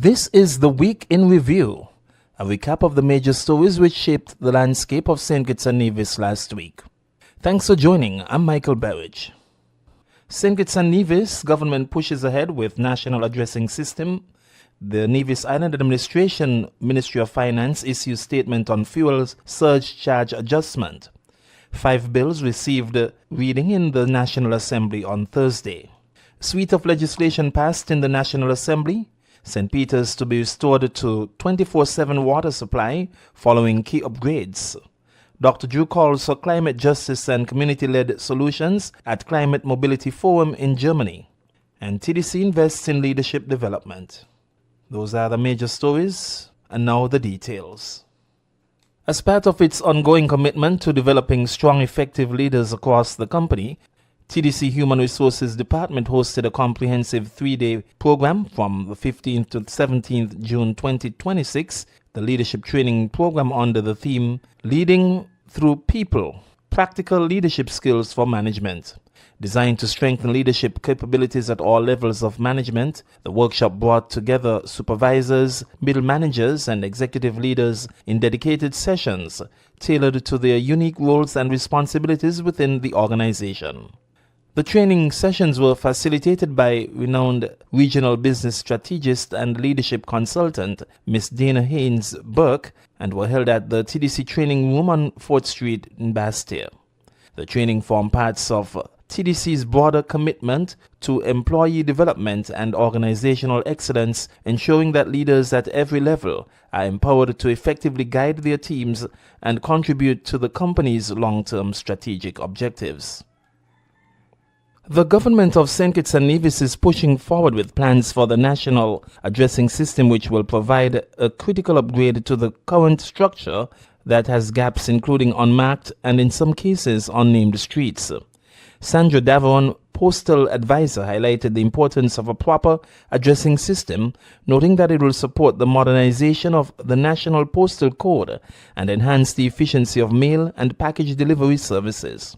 This is the Week in Review, a recap of the major stories which shaped the landscape of St. Kitts and Nevis last week. Thanks for joining. I'm Michael Berridge. St. Kitts and Nevis government pushes ahead with National Addressing System. The Nevis Island Administration Ministry of Finance issues statement on fuel surge charge adjustment. 5 bills received reading in the National Assembly on Thursday. Suite of legislation passed in the National Assembly. St. Peter's to be restored to 24/7 water supply following key upgrades. Dr. Drew calls for climate justice and community-led solutions at Climate Mobility Forum in Germany. And TDC invests in leadership development. Those are the major stories, and now the details. As part of its ongoing commitment to developing strong, effective leaders across the company, TDC Human Resources Department hosted a comprehensive 3-day program from the 15th to 17th June 2026, the leadership training program under the theme Leading Through People, Practical Leadership Skills for Management. Designed to strengthen leadership capabilities at all levels of management, the workshop brought together supervisors, middle managers, and executive leaders in dedicated sessions tailored to their unique roles and responsibilities within the organization. The training sessions were facilitated by renowned regional business strategist and leadership consultant Ms. Dana Haynes Burke and were held at the TDC Training Room on 4th Street in Bastia. The training formed parts of TDC's broader commitment to employee development and organizational excellence, ensuring that leaders at every level are empowered to effectively guide their teams and contribute to the company's long-term strategic objectives. The government of St. Kitts and Nevis is pushing forward with plans for the National Addressing System, which will provide a critical upgrade to the current structure that has gaps including unmarked and in some cases unnamed streets. Sandra Davon, postal advisor, highlighted the importance of a proper addressing system, noting that it will support the modernization of the National Postal Code and enhance the efficiency of mail and package delivery services.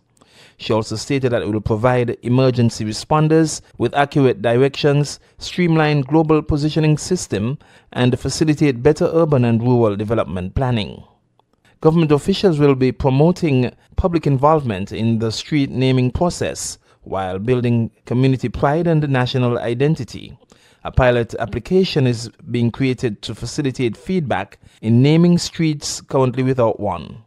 She also stated that it will provide emergency responders with accurate directions, streamline global positioning system, and facilitate better urban and rural development planning. Government officials will be promoting public involvement in the street naming process while building community pride and national identity. A pilot application is being created to facilitate feedback in naming streets currently without one.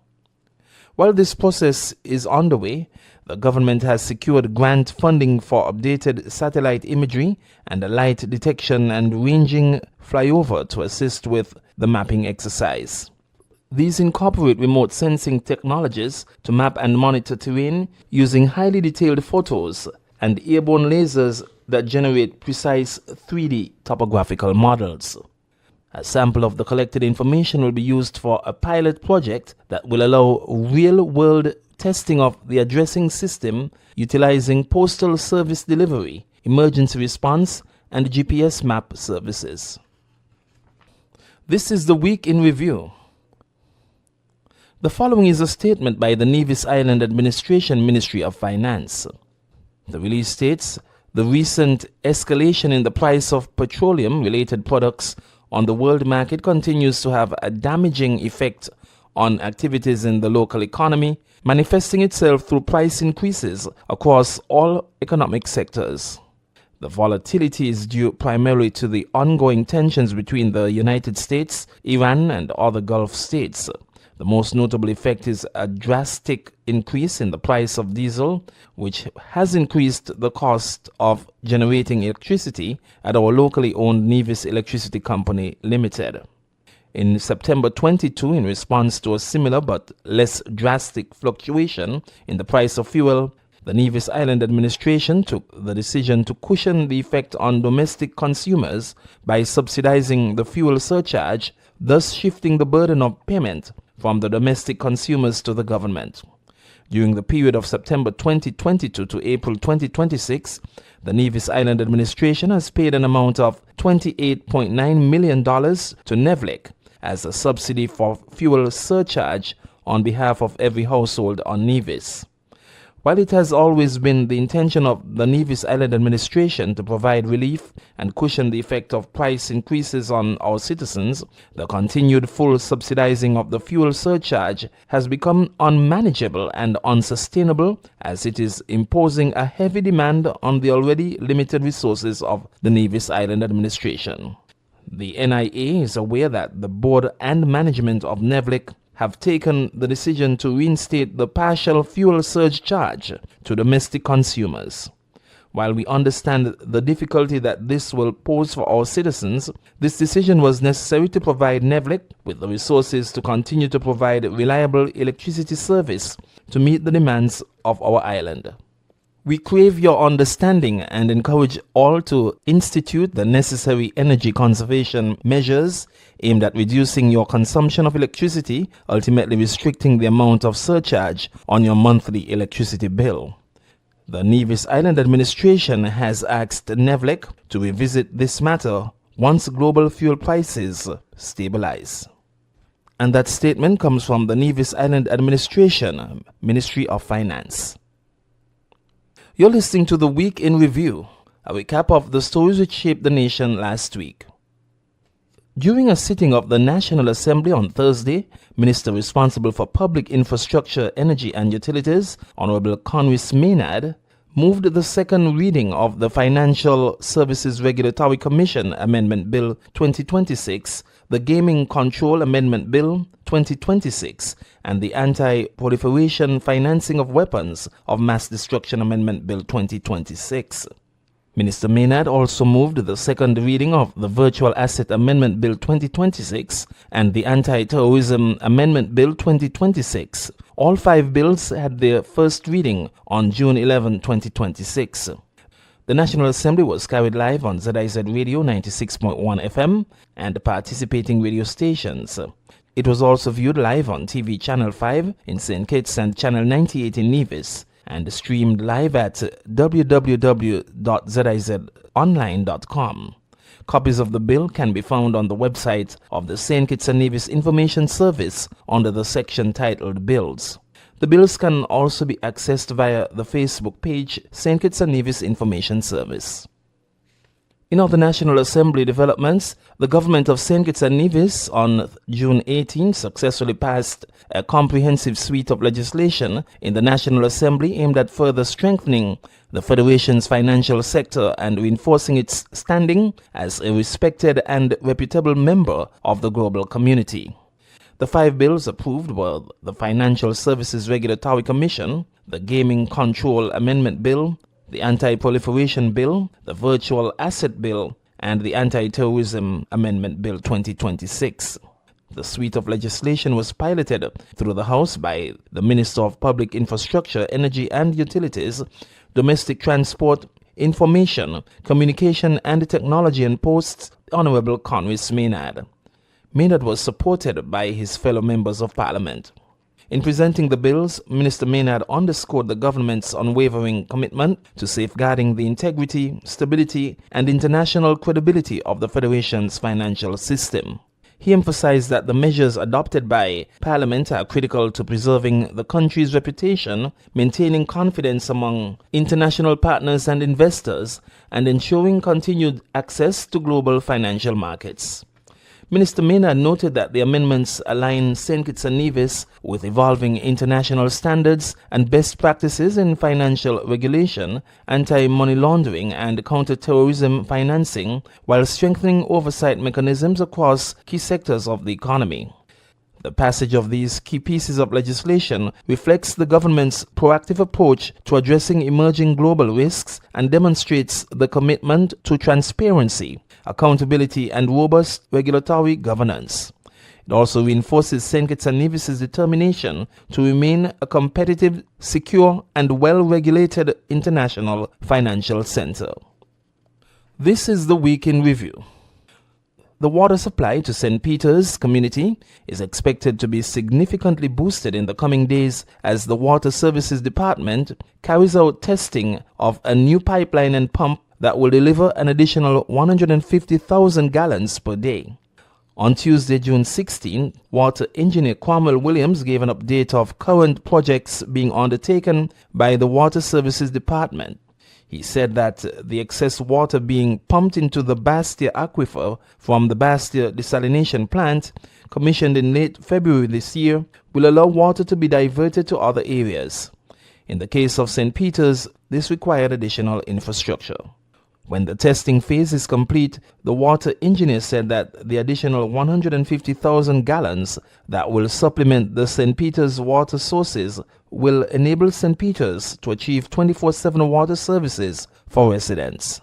While this process is underway, the government has secured grant funding for updated satellite imagery and a light detection and ranging flyover to assist with the mapping exercise. These incorporate remote sensing technologies to map and monitor terrain using highly detailed photos and airborne lasers that generate precise 3D topographical models. A sample of the collected information will be used for a pilot project that will allow real-world testing of the addressing system utilizing postal service delivery, emergency response, and GPS map services. This is the Week in Review. The following is a statement by the Nevis Island Administration Ministry of Finance. The release states, the recent escalation in the price of petroleum-related products on the world market continues to have a damaging effect on activities in the local economy, manifesting itself through price increases across all economic sectors. The volatility is due primarily to the ongoing tensions between the United States, Iran, and other Gulf states. The most notable effect is a drastic increase in the price of diesel, which has increased the cost of generating electricity at our locally owned Nevis Electricity Company Limited. In September 22, in response to a similar but less drastic fluctuation in the price of fuel, the Nevis Island Administration took the decision to cushion the effect on domestic consumers by subsidizing the fuel surcharge, thus shifting the burden of payment from the domestic consumers to the government. During the period of September 2022 to April 2026, the Nevis Island Administration has paid an amount of $28.9 million to NEVLEC as a subsidy for fuel surcharge on behalf of every household on Nevis. While it has always been the intention of the Nevis Island administration to provide relief and cushion the effect of price increases on our citizens, the continued full subsidizing of the fuel surcharge has become unmanageable and unsustainable, as it is imposing a heavy demand on the already limited resources of the Nevis Island administration. The NIA is aware that the board and management of NEVLEC have taken the decision to reinstate the partial fuel surge charge to domestic consumers. While we understand the difficulty that this will pose for our citizens, this decision was necessary to provide NEVLEC with the resources to continue to provide reliable electricity service to meet the demands of our island. We crave your understanding and encourage all to institute the necessary energy conservation measures aimed at reducing your consumption of electricity, ultimately restricting the amount of surcharge on your monthly electricity bill. The Nevis Island administration has asked NEVLEC to revisit this matter once global fuel prices stabilize. And that statement comes from the Nevis Island administration, Ministry of Finance. You're listening to The Week in Review, a recap of the stories which shaped the nation last week. During a sitting of the National Assembly on Thursday, Minister responsible for Public Infrastructure, Energy and Utilities, Honorable Conwys Maynard, moved the second reading of the Financial Services Regulatory Commission Amendment Bill 2026, the Gaming Control Amendment Bill 2026, and the Anti-Proliferation Financing of Weapons of Mass Destruction Amendment Bill 2026. Minister Maynard also moved the second reading of the Virtual Asset Amendment Bill 2026 and the Anti-Terrorism Amendment Bill 2026. All five bills had their first reading on June 11, 2026. The National Assembly was carried live on ZIZ Radio 96.1 FM and participating radio stations. It was also viewed live on TV Channel 5 in St. Kitts and Channel 98 in Nevis, and streamed live at www.zizonline.com. Copies of the bill can be found on the website of the St. Kitts and Nevis Information Service under the section titled Bills. The bills can also be accessed via the Facebook page St. Kitts and Nevis Information Service. In other National Assembly developments, the government of St. Kitts and Nevis on June 18 successfully passed a comprehensive suite of legislation in the National Assembly aimed at further strengthening the Federation's financial sector and reinforcing its standing as a respected and reputable member of the global community. The five bills approved were the Financial Services Regulatory Commission, the Gaming Control Amendment Bill, the Anti-Proliferation Bill, the Virtual Asset Bill, and the Anti-Terrorism Amendment Bill 2026. The suite of legislation was piloted through the House by the Minister of Public Infrastructure, Energy and Utilities, Domestic Transport, Information, Communication and Technology and Posts, Honorable Conwys Maynard. Maynard was supported by his fellow members of Parliament. In presenting the bills, Minister Maynard underscored the government's unwavering commitment to safeguarding the integrity, stability, and international credibility of the Federation's financial system. He emphasized that the measures adopted by Parliament are critical to preserving the country's reputation, maintaining confidence among international partners and investors, and ensuring continued access to global financial markets. Minister Maynard noted that the amendments align St. Kitts and Nevis with evolving international standards and best practices in financial regulation, anti-money laundering and counter-terrorism financing, while strengthening oversight mechanisms across key sectors of the economy. The passage of these key pieces of legislation reflects the government's proactive approach to addressing emerging global risks and demonstrates the commitment to transparency, accountability, and robust regulatory governance. It also reinforces St. Kitts and Nevis' determination to remain a competitive, secure, and well-regulated international financial center. This is the Week in Review. The water supply to St. Peter's community is expected to be significantly boosted in the coming days as the Water Services Department carries out testing of a new pipeline and pump that will deliver an additional 150,000 gallons per day. On Tuesday, June 16, Water Engineer Cromwell Williams gave an update of current projects being undertaken by the Water Services Department. He said that the excess water being pumped into the Bastia aquifer from the Bastia desalination plant, commissioned in late February this year, will allow water to be diverted to other areas. In the case of St. Peter's, this required additional infrastructure. When the testing phase is complete, the water engineer said that the additional 150,000 gallons that will supplement the St. Peter's water sources will enable St. Peter's to achieve 24/7 water services for residents.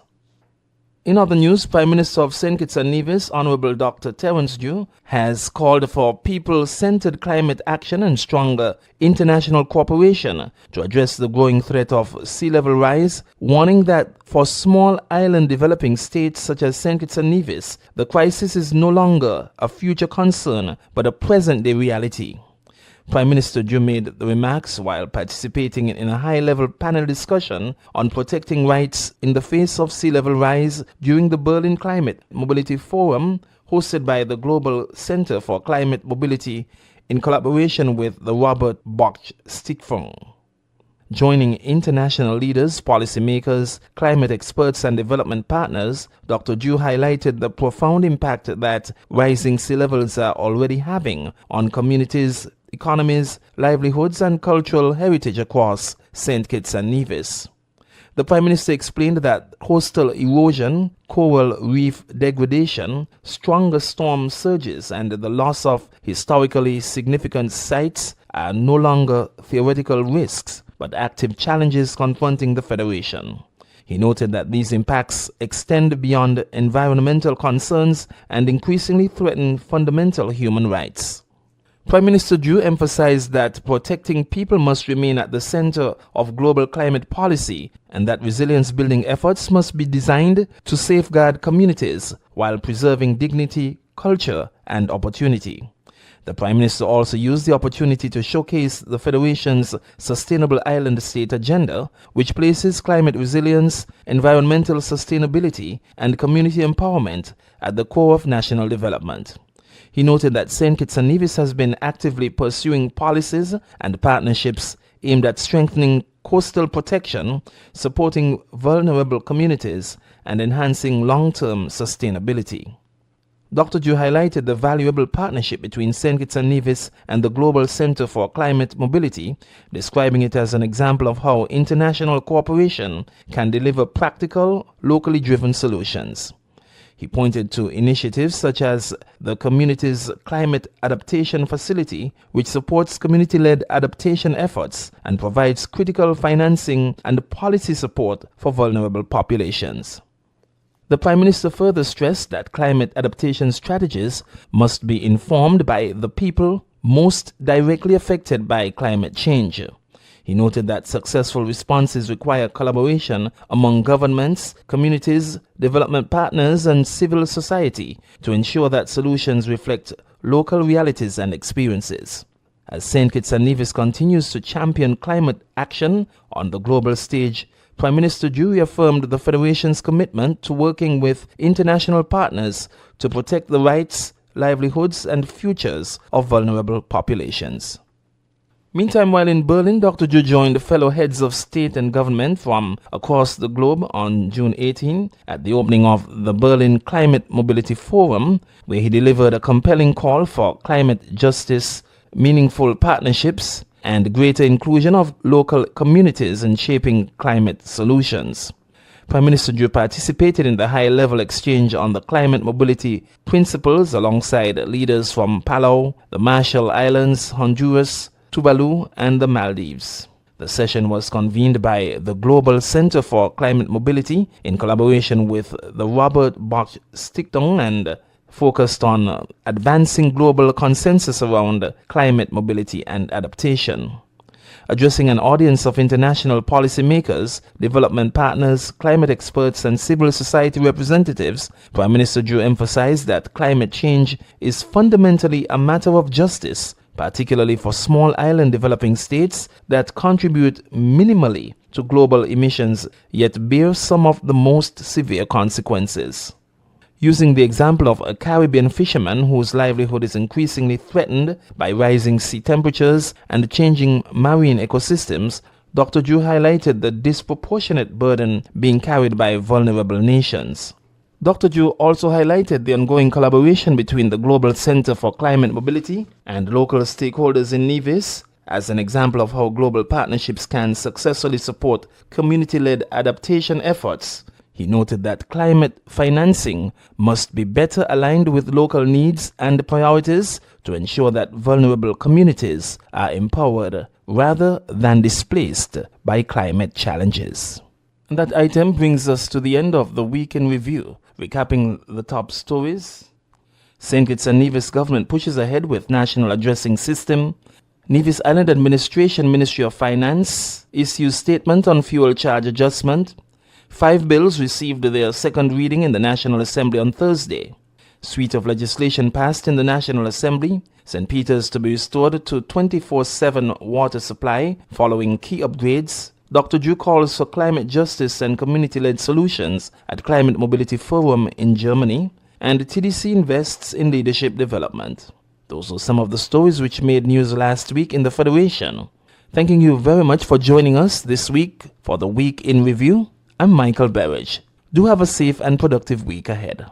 In other news, Prime Minister of St. Kitts and Nevis, Honorable Dr. Terence Dew, has called for people-centered climate action and stronger international cooperation to address the growing threat of sea level rise, warning that for small island developing states such as St. Kitts and Nevis, the crisis is no longer a future concern but a present-day reality. Prime Minister Dew made the remarks while participating in a high-level panel discussion on protecting rights in the face of sea level rise during the Berlin Climate Mobility Forum hosted by the Global Center for Climate Mobility in collaboration with the Robert Bosch Stiftung. Joining international leaders, policymakers, climate experts and development partners, Dr. Dew highlighted the profound impact that rising sea levels are already having on communities, economies, livelihoods and cultural heritage across St. Kitts and Nevis. The Prime Minister explained that coastal erosion, coral reef degradation, stronger storm surges and the loss of historically significant sites are no longer theoretical risks but active challenges confronting the Federation. He noted that these impacts extend beyond environmental concerns and increasingly threaten fundamental human rights. Prime Minister Dew emphasized that protecting people must remain at the center of global climate policy and that resilience-building efforts must be designed to safeguard communities while preserving dignity, culture, and opportunity. The Prime Minister also used the opportunity to showcase the Federation's Sustainable Island State Agenda, which places climate resilience, environmental sustainability, and community empowerment at the core of national development. He noted that St. Kitts and Nevis has been actively pursuing policies and partnerships aimed at strengthening coastal protection, supporting vulnerable communities, and enhancing long-term sustainability. Dr. Dew highlighted the valuable partnership between St. Kitts and Nevis and the Global Center for Climate Mobility, describing it as an example of how international cooperation can deliver practical, locally driven solutions. He pointed to initiatives such as the Community's Climate Adaptation Facility, which supports community-led adaptation efforts and provides critical financing and policy support for vulnerable populations. The Prime Minister further stressed that climate adaptation strategies must be informed by the people most directly affected by climate change. He noted that successful responses require collaboration among governments, communities, development partners, and civil society to ensure that solutions reflect local realities and experiences. As St. Kitts and Nevis continues to champion climate action on the global stage, Prime Minister Dew reaffirmed the Federation's commitment to working with international partners to protect the rights, livelihoods, and futures of vulnerable populations. Meantime, while in Berlin, Dr. Dew joined fellow heads of state and government from across the globe on June 18 at the opening of the Berlin Climate Mobility Forum, where he delivered a compelling call for climate justice, meaningful partnerships, and greater inclusion of local communities in shaping climate solutions. Prime Minister Dew participated in the high-level exchange on the climate mobility principles alongside leaders from Palau, the Marshall Islands, Honduras, Tuvalu, and the Maldives. The session was convened by the Global Center for Climate Mobility in collaboration with the Robert Bosch Stiftung and focused on advancing global consensus around climate mobility and adaptation. Addressing an audience of international policymakers, development partners, climate experts, and civil society representatives, Prime Minister Dew emphasized that climate change is fundamentally a matter of justice, particularly for small island developing states that contribute minimally to global emissions yet bear some of the most severe consequences. using the example of a Caribbean fisherman whose livelihood is increasingly threatened by rising sea temperatures and changing marine ecosystems. Dr. Drew highlighted the disproportionate burden being carried by vulnerable nations. Dr. Drew also highlighted the ongoing collaboration between the Global Center for Climate Mobility and local stakeholders in Nevis as an example of how global partnerships can successfully support community-led adaptation efforts. He noted that climate financing must be better aligned with local needs and priorities to ensure that vulnerable communities are empowered rather than displaced by climate challenges. And that item brings us to the end of the week in review. Recapping the top stories: St. Kitts and Nevis government pushes ahead with national addressing system. Nevis Island Administration Ministry of Finance issues statement on fuel charge adjustment. 5 bills received their second reading in the National Assembly on Thursday. Suite of legislation passed in the National Assembly. St. Peter's to be restored to 24/7 water supply following key upgrades. Dr. Drew calls for climate justice and community-led solutions at Climate Mobility Forum in Germany. And TDC invests in leadership development. Those are some of the stories which made news last week in the Federation. Thanking you very much for joining us this week for the Week in Review. I'm Michael Berridge. Do have a safe and productive week ahead.